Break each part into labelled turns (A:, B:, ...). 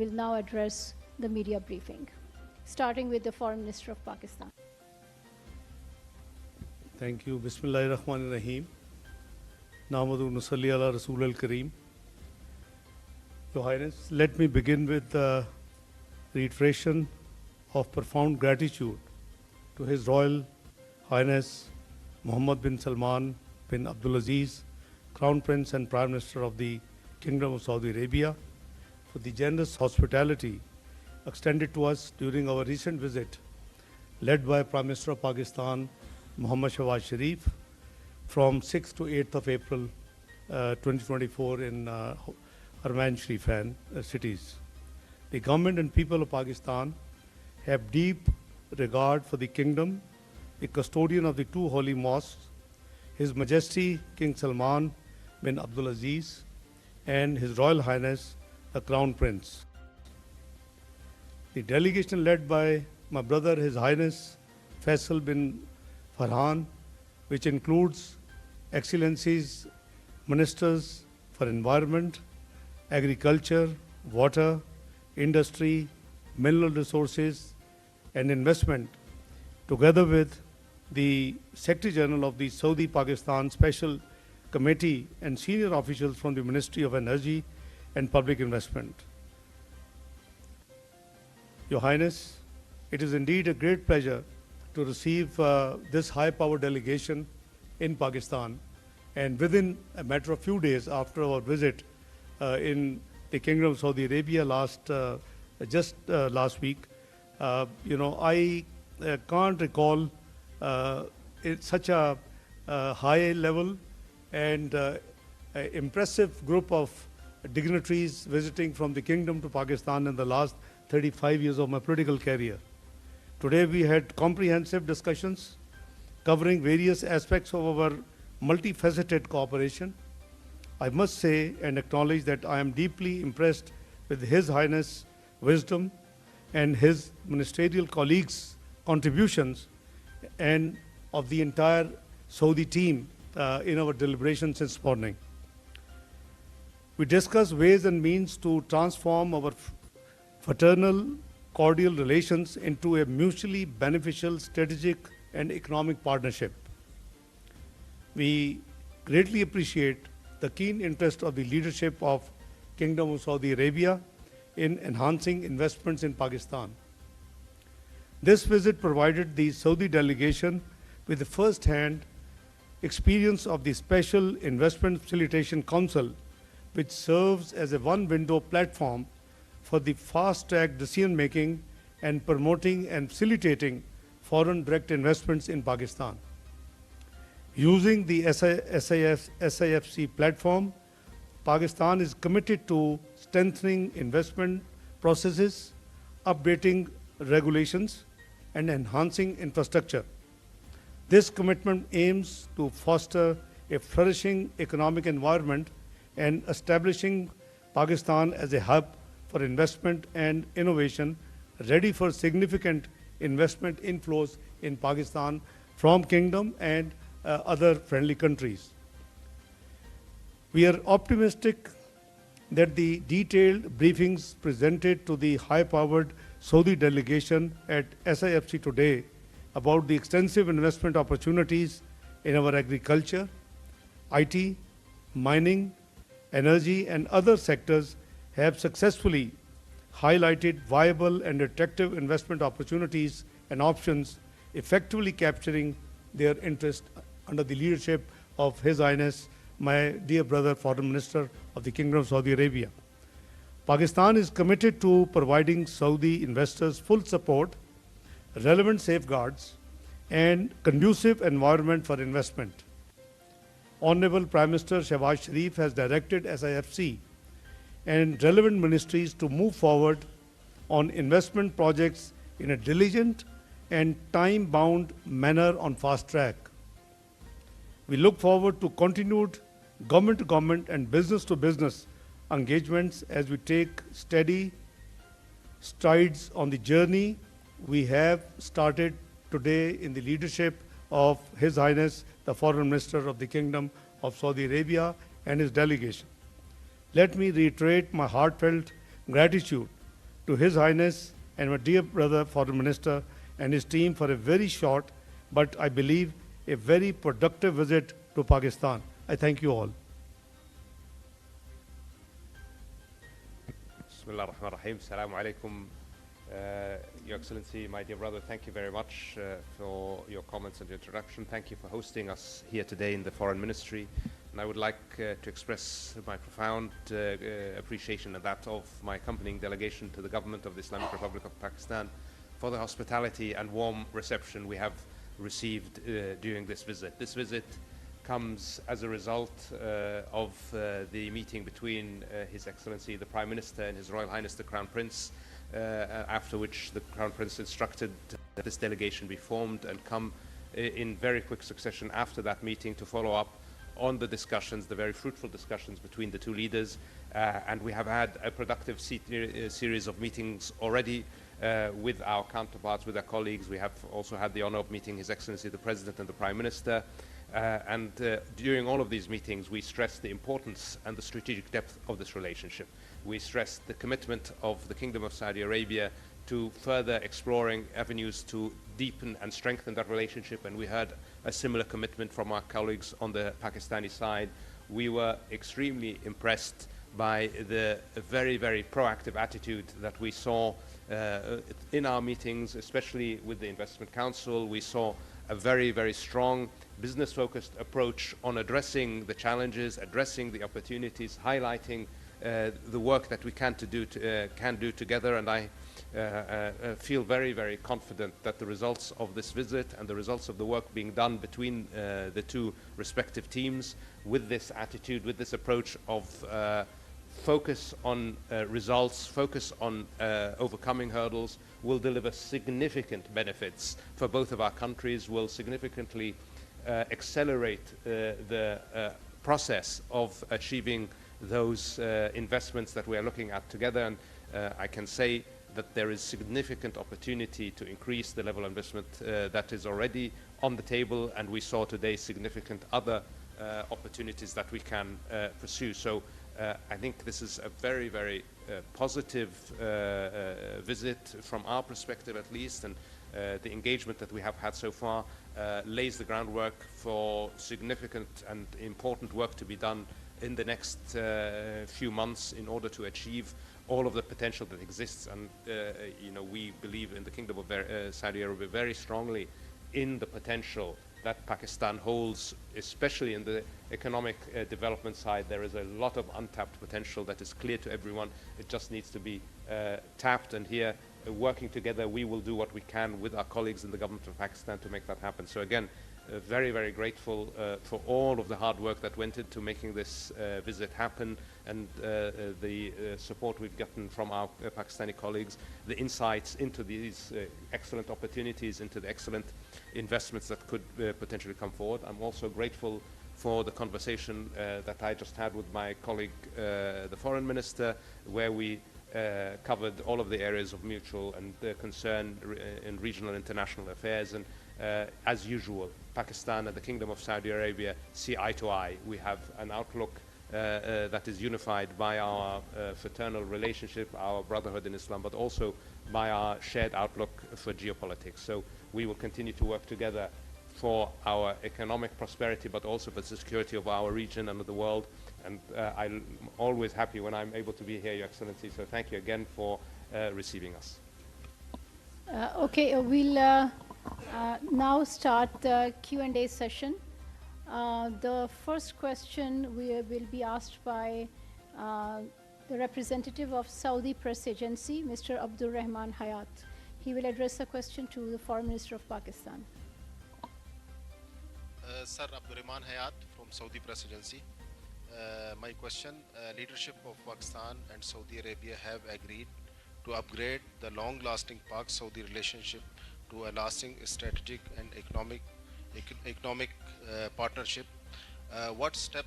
A: will now address the media briefing, starting with the Foreign Minister of Pakistan.
B: Thank you. Bismillahirrahmanirrahim. Namadu Nusalli ala Rasul al-Kareem. Your Highness, let me begin with the reiteration of profound gratitude to His Royal Highness Mohammed bin Salman bin Abdulaziz, Crown Prince and Prime Minister of the Kingdom of Saudi Arabia, for the generous hospitality extended to us during our recent visit, led by Prime Minister of Pakistan, Mohammad Shahbaz Sharif, from 6th to 8th of April 2024 in Haramain Sharifan cities. The government and people of Pakistan have deep regard for the kingdom, the custodian of the two holy mosques, His Majesty King Salman bin Abdulaziz, and His Royal Highness the Crown Prince. The delegation led by my brother, His Highness Faisal bin Farhan, which includes Excellencies Ministers for Environment, Agriculture, Water, Industry, Mineral Resources and Investment, together with the Secretary General of the Saudi Pakistan Special Committee and senior officials from the Ministry of Energy and Public Investment. Your Highness, it is indeed a great pleasure to receive this high-powered delegation in Pakistan, and within a matter of few days after our visit in the Kingdom of Saudi Arabia last week, I can't recall such a high level and impressive group of dignitaries visiting from the Kingdom to Pakistan in the last 35 years of my political career. Today we had comprehensive discussions covering various aspects of our multifaceted cooperation. I must say and acknowledge that I am deeply impressed with His Highness' wisdom and his ministerial colleagues' contributions and of the entire Saudi team in our deliberations this morning. We discussed ways and means to transform our fraternal, cordial relations into a mutually beneficial strategic and economic partnership. We greatly appreciate the keen interest of the leadership of Kingdom of Saudi Arabia in enhancing investments in Pakistan. This visit provided the Saudi delegation with the first-hand experience of the Special Investment Facilitation Council, which serves as a one-window platform for the fast-track decision-making and promoting and facilitating foreign direct investments in Pakistan. Using the SIFC platform, Pakistan is committed to strengthening investment processes, updating regulations, and enhancing infrastructure. This commitment aims to foster a flourishing economic environment and establishing Pakistan as a hub for investment and innovation, ready for significant investment inflows in Pakistan from Kingdom and other friendly countries. We are optimistic that the detailed briefings presented to the high-powered Saudi delegation at SIFC today about the extensive investment opportunities in our agriculture, IT, mining, energy and other sectors have successfully highlighted viable and attractive investment opportunities and options, effectively capturing their interest under the leadership of His Highness, my dear brother, Foreign Minister of the Kingdom of Saudi Arabia. Pakistan is committed to providing Saudi investors full support, relevant safeguards, and conducive environment for investment. Honorable Prime Minister Shahbaz Sharif has directed SIFC and relevant ministries to move forward on investment projects in a diligent and time-bound manner on fast track. We look forward to continued government-to-government and business-to-business engagements as we take steady strides on the journey we have started today in the leadership of His Highness, the Foreign Minister of the Kingdom of Saudi Arabia and his delegation. Let me reiterate my heartfelt gratitude to His Highness and my dear brother, Foreign Minister, and his team for a very short, but I believe a very productive visit to Pakistan. I thank you all.
C: Bismillah ar-Rahman ar-Rahim. Assalamu alaikum. Your Excellency, my dear brother, thank you very much for your comments and your introduction. Thank you for hosting us here today in the Foreign Ministry. And I would like to express my profound appreciation and that of my accompanying delegation to the government of the Islamic Republic of Pakistan for the hospitality and warm reception we have received during this visit. This visit comes as a result of the meeting between His Excellency the Prime Minister and His Royal Highness the Crown Prince, after which the Crown Prince instructed that this delegation be formed and come in very quick succession after that meeting to follow up on the discussions, the very fruitful discussions between the two leaders. And we have had a productive series of meetings already with our counterparts, with our colleagues. We have also had the honor of meeting His Excellency the President and the Prime Minister. And during all of these meetings, we stressed the importance and the strategic depth of this relationship. We stressed the commitment of the Kingdom of Saudi Arabia to further exploring avenues to deepen and strengthen that relationship, and we heard a similar commitment from our colleagues on the Pakistani side. We were extremely impressed by the very, very proactive attitude that we saw in our meetings, especially with the Investment Council. We saw a very, very strong business-focused approach on addressing the challenges, addressing the opportunities, highlighting the work that we can do together. And I feel very, very confident that the results of this visit and the results of the work being done between the two respective teams with this attitude, with this approach of focus on results, focus on overcoming hurdles, will deliver significant benefits for both of our countries, will significantly accelerate the process of achieving those investments that we are looking at together. And I can say that there is significant opportunity to increase the level of investment that is already on the table, and we saw today significant other opportunities that we can pursue. So I think this is a very, very positive visit from our perspective at least, and the engagement that we have had so far lays the groundwork for significant and important work to be done in the next few months in order to achieve all of the potential that exists. And you know, we believe in the Kingdom of Saudi Arabia very strongly in the potential that Pakistan holds, especially in the economic development side. There is a lot of untapped potential that is clear to everyone. It just needs to be tapped, and here, working together, we will do what we can with our colleagues in the government of Pakistan to make that happen. So again, very, very grateful for all of the hard work that went into making this visit happen, and the support we've gotten from our Pakistani colleagues, the insights into these excellent opportunities, into the excellent investments that could potentially come forward. I'm also grateful for the conversation that I just had with my colleague, the Foreign Minister, where we covered all of the areas of mutual and concern in regional and international affairs. And as usual, Pakistan and the Kingdom of Saudi Arabia see eye to eye. We have an outlook that is unified by our fraternal relationship, our brotherhood in Islam, but also by our shared outlook for geopolitics. So we will continue to work together for our economic prosperity, but also for the security of our region and of the world. And I'm always happy when I'm able to be here, Your Excellency. So thank you again for receiving us.
A: Okay, we'll now start the Q&A session. The first question will be asked by the representative of Saudi Press Agency, Mr. Abdul Rahman Hayat. He will address a question to the Foreign Minister of Pakistan.
D: Sir, Abdul Rahman Hayat from Saudi Press Agency. My question, leadership of Pakistan and Saudi Arabia have agreed to upgrade the long-lasting Pak-Saudi relationship to a lasting strategic and economic partnership. What step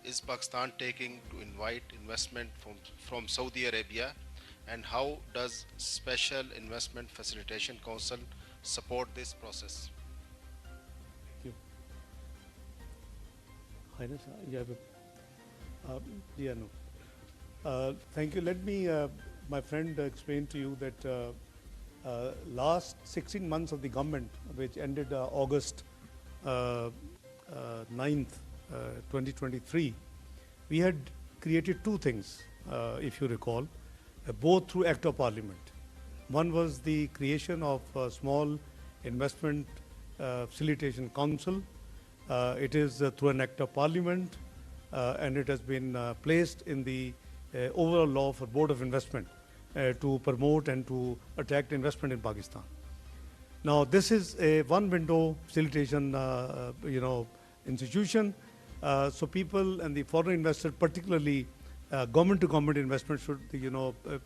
D: is Pakistan taking to invite investment from Saudi Arabia, and how does Special Investment Facilitation Council support this process?
B: Thank you. Highness, you have a, yeah, no. Thank you. Let me my friend explained to you that last 16 months of the government, which ended August 9th, 2023, we had created two things, if you recall, both through Act of Parliament. One was the creation of a small investment facilitation council. It is through an Act of Parliament, and it has been placed in the overall law for Board of Investment to promote and to attract investment in Pakistan. Now, this is a one-window facilitation, institution. So people and the foreign investors, particularly government-to-government investment, should,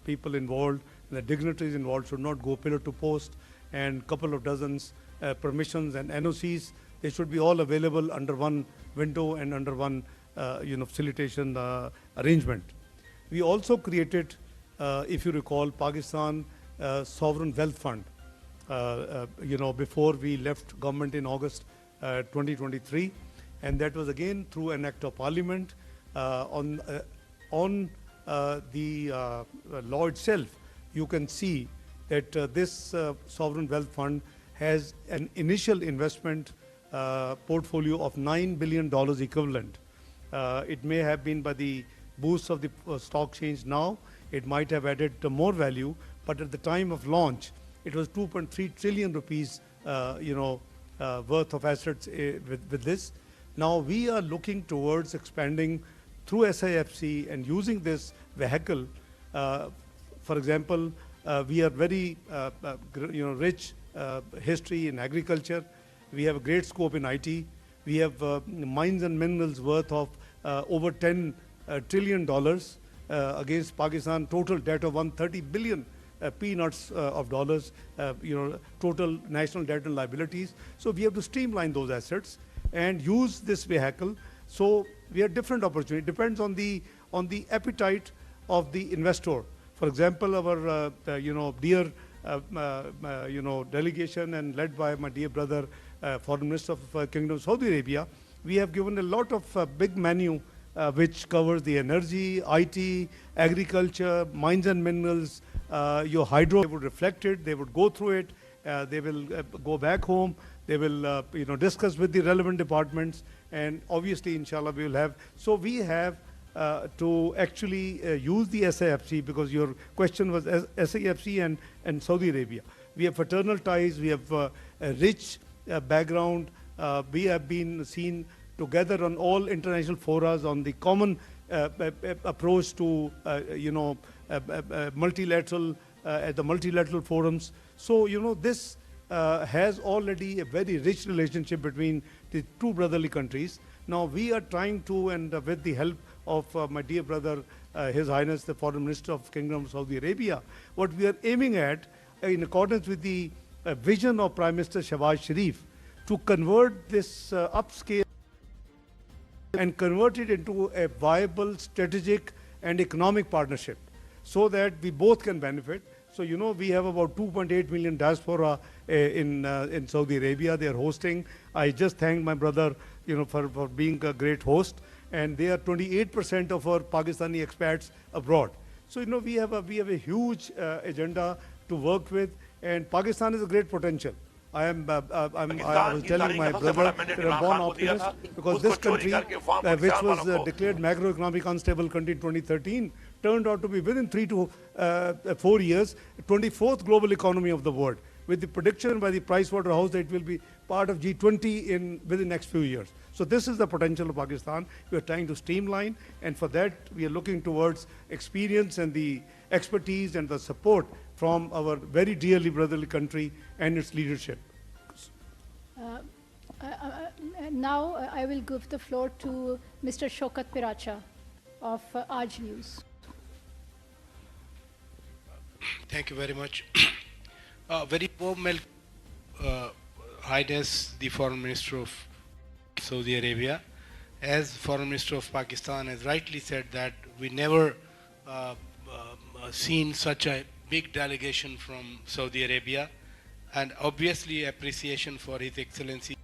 B: people involved, the dignitaries involved should not go pillar to post, and couple of dozens permissions and NOCs. They should be all available under one window and under one, facilitation arrangement. We also created, if you recall, Pakistan Sovereign Wealth Fund, before we left government in August 2023, and that was again through an Act of Parliament. On the law itself, you can see that this Sovereign Wealth Fund has an initial investment portfolio of $9 billion equivalent. It may have been by the boost of the stock exchange now, it might have added more value, but at the time of launch, it was 2.3 trillion rupees, worth of assets with this. Now we are looking towards expanding through SIFC and using this vehicle. For example, we are very rich history in agriculture. We have a great scope in IT. We have mines and minerals worth of over $10 trillion against Pakistan total debt of 130 billion peanuts of dollars, total national debt and liabilities. So we have to streamline those assets and use this vehicle. So we have different opportunity. Depends on the appetite of the investor. For example, our dear delegation and led by my dear brother, Foreign Minister of Kingdom of Saudi Arabia, we have given a lot of big menu which covers the energy, IT, agriculture, mines and minerals, your hydro. They would reflect it, they would go through it, they will go back home, they will discuss with the relevant departments, and obviously inshallah we will have. So we have to actually use the SIFC, because your question was SIFC and Saudi Arabia. We have fraternal ties, we have a rich background, we have been seen together on all international forums on the common approach to multilateral at the multilateral forums. So this has already a very rich relationship between the two brotherly countries. Now we are trying to, and with the help of my dear brother, His Highness the Foreign Minister of Kingdom of Saudi Arabia, what we are aiming at, in accordance with the vision of Prime Minister Shehbaz Sharif, to convert this upscale and convert it into a viable strategic and economic partnership, so that we both can benefit. So we have about 2.8 million diaspora in Saudi Arabia. They are hosting. I just thanked my brother for being a great host, and they are 28% of our Pakistani expats abroad. So we have a huge agenda to work with, and Pakistan is a great potential. I was telling my brother that I'm born optimist, because this country, which was declared macroeconomic unstable country in 2013, turned out to be within 3 to 4 years, 24th global economy of the world, with the prediction by the Pricewaterhouse that it will be part of G20 within the next few years. So this is the potential of Pakistan. We are trying to streamline, and for that we are looking towards experience and the expertise and the support from our very dearly brotherly country and its leadership.
A: Now I will give the floor to Mr. Shaukat Piracha of Aaj News.
E: Thank you very much. Very warm welcome, Highness the Foreign Minister of Saudi Arabia. As Foreign Minister of Pakistan has rightly said that we never seen such a big delegation from Saudi Arabia, and obviously appreciation for His Excellency